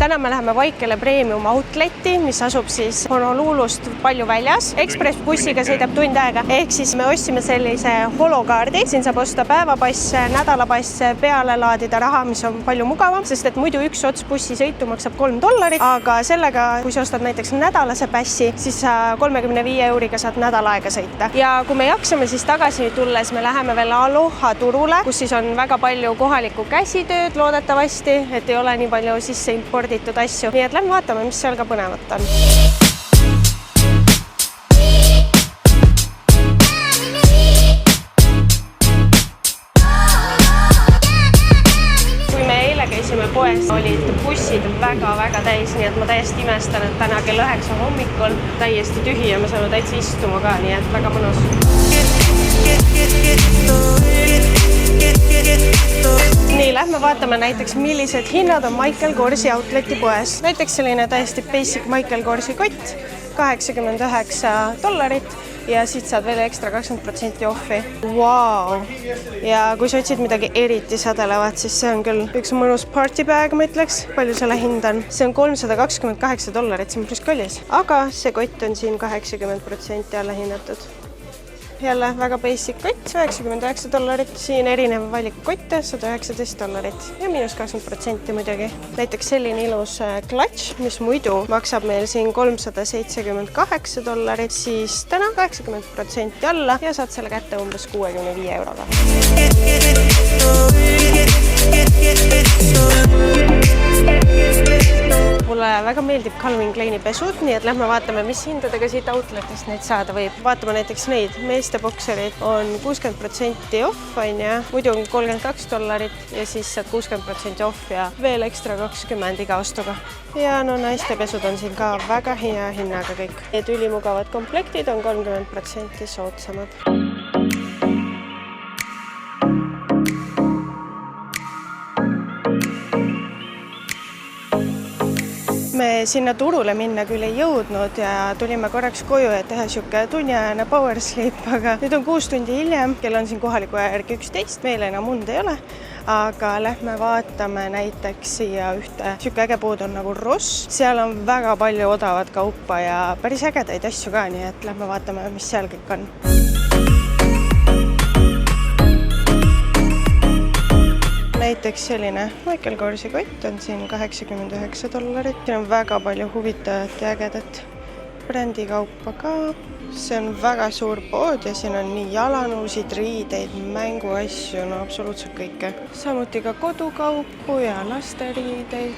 Täna me läheme Vaikele Premium Outletti, mis asub siis Honolulust palju väljas. Express bussiga sõidab tund aega. Ehk siis me ostsime sellise holokaardi. Siin saab osta päevapasse, nädalapasse, peale laadida raha, mis on palju mugavam, sest et muidu üks ots bussisõitu maksab $3. Aga sellega, kui sa ostad näiteks nädalase passi, siis sa 35 euriga saad nädal aega sõita. Ja kui me jaksame siis tagasi tulles, me läheme veel Aloha turule, kus siis on väga palju kohalikku käsitööd loodetavasti, et ei ole nii palju sisse imporditud asju. Nii et lähme vaatame, mis seal ka põnevat on. Kui me eile käisime poes, olid bussid väga täis, nii et ma täiesti imestan, et täna kell 9 hommikul täiesti tühi ja me saame täitsa istuma ka, nii et väga mõnus. Nii, lähme vaatame näiteks, millised hinnad on Michael Korsi Outleti poes. Näiteks selline täiesti basic Michael Korsi kott, $89 ja siit saad veel ekstra 20% offi. Wow! Ja kui sa otsid midagi eriti sädelevat, siis see on küll üks mõnus party bag, ma ütleks. Palju selle hind on? See on $328, see on pluss kallis. Aga see kott on siin 80% alla hinnatud. Jälle väga basic kott, $99. Siin erineva valiku kotte, $119 ja -20% muidugi. Näiteks selline ilus clutch, mis muidu maksab meil siin $378, siis täna 80% alla ja saad selle kätte umbes 65 euroga. Mulle väga meeldib Calvin Kleini pesud, nii et lähme vaatame, mis hindadega siit outletist neid saada võib. Vaatame näiteks neid. Meeste bokserid on 60% off, muidu on $32 ja siis saad 60% off ja veel ekstra 20 iga ostuga. Ja no naiste pesud on siin ka väga hea hinnaga kõik. Need ülimugavad komplektid on 30% soodsamad. Me sinna turule minna küll ei jõudnud ja tulime korraks koju, et teha siuke tunniajane power sleep, aga nüüd on 6 tundi hiljem, kell on siin kohaliku aja järgi 11, meil enam und ei ole, aga lähme vaatame näiteks siia ühte siuke äge pood on nagu Ross. Seal on väga palju odavat kaupa ja päris ägedaid asju ka, nii et lähme vaatame, mis seal kõik on. Näiteks selline Michael Korsi kott on siin $89. Siin on väga palju huvitavat ja ägedat brändikaupa ka. See on väga suur pood ja siin on nii jalanuusid, riideid, mänguasju, no absoluutselt kõike. Samuti ka kodukaupu ja lasteriideid.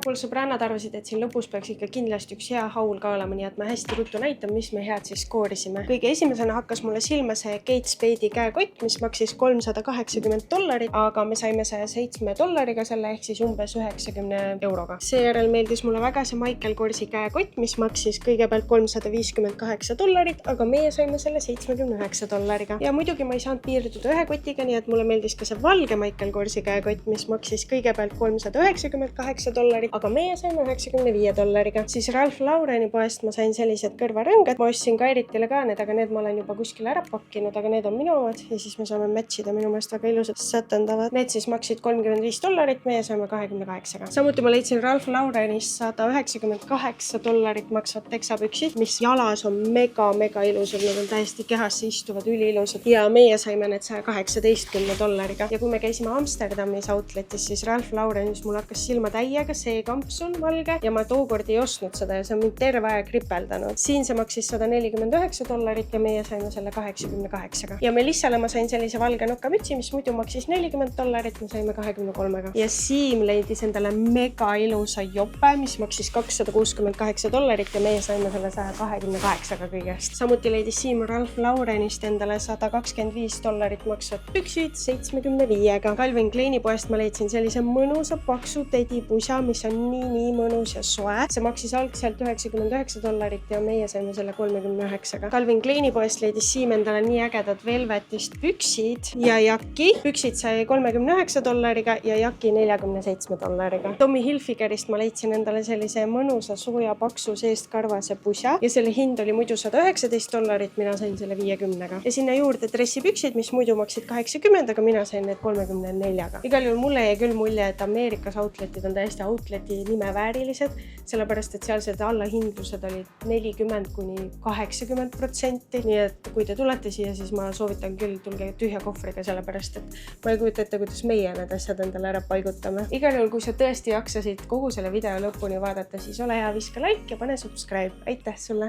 Mul sõbrannad arvasid, et siin lõpus peaks ikka kindlasti üks hea haul ka olema, nii et ma hästi ruttu näitan, mis me head siis skoorisime. Kõige esimesena hakkas mulle silma see Kate Spade'i käekott, mis maksis $380, aga me saime $107 selle ehk siis umbes 90 euroga. Seejärel meeldis mulle väga see Michael Korsi käekott, mis maksis kõigepealt $358, aga meie saime selle $79. Ja muidugi ma ei saanud piirduda ühe kotiga, nii et mulle meeldis ka see valge Michael Korsi käekott, mis maksis kõigepealt $398, aga meie saime $95. Siis Ralph Laureni poest ma sain sellised kõrvarõngad. Ma ostsin ka Eritile ka need, aga need ma olen juba kuskil ära pakkinud, aga need on minu omad ja siis me saame matchida minu meelest väga ilusad sätendavad. Need siis maksid $35, meie saime 28. Samuti ma leidsin Ralph Laurenis $198 maksvad teksapüksid, mis jalas on mega ilusad. Need on täiesti kehasse istuvad, üliilusad ja meie saime need $118. Ja kui me käisime Amsterdamis outletis, siis Ralph Laurenis mul hakkas silma täiega see kampsun valge ja ma tookord ei ostnud seda ja see on mind terve aja kripeldanud. Siin see maksis $149 ja meie saime selle 88. Ja Melissale ma sain sellise valge nokamütsi, mis muidu maksis $40, me saime 23. Ja Siim leidis endale mega ilusa jope, mis maksis $268 ja meie saime selle 128 kõigest. Samuti leidis Siim Ralph Laurenist endale $125 maksvad püksid 75. Calvin Kleini poest ma leidsin sellise mõnusa paksu tedipusa, mis on nii mõnus ja soe. See maksis algselt $99 ja meie saime selle 39-ga. Calvin Kleini poest leidis Siim endale nii ägedad velvetist püksid ja jaki. Püksid sai $39 ja jaki $47. Tommy Hilfigerist ma leidsin endale sellise mõnusa sooja paksu seest karvase pusa ja selle hind oli muidu $119, mina sain selle 50-ga. Ja sinna juurde dressipüksid, mis muidu maksid 80, aga mina sain need 34-ga. Igal juhul mulle jäi küll mulje, et Ameerikas outletid on täiesti outleti nime väärilised, sellepärast, et sealsed allahindlused olid 40–80%. Nii et kui te tulete siia, siis ma soovitan küll tulge tühja kohvriga, sellepärast, et ma ei kujuta ette, kuidas meie need asjad endale ära paigutame. Igal juhul, kui sa tõesti jaksasid kogu selle video lõpuni vaadata, siis ole hea, viska like ja pane subscribe. Aitäh sulle!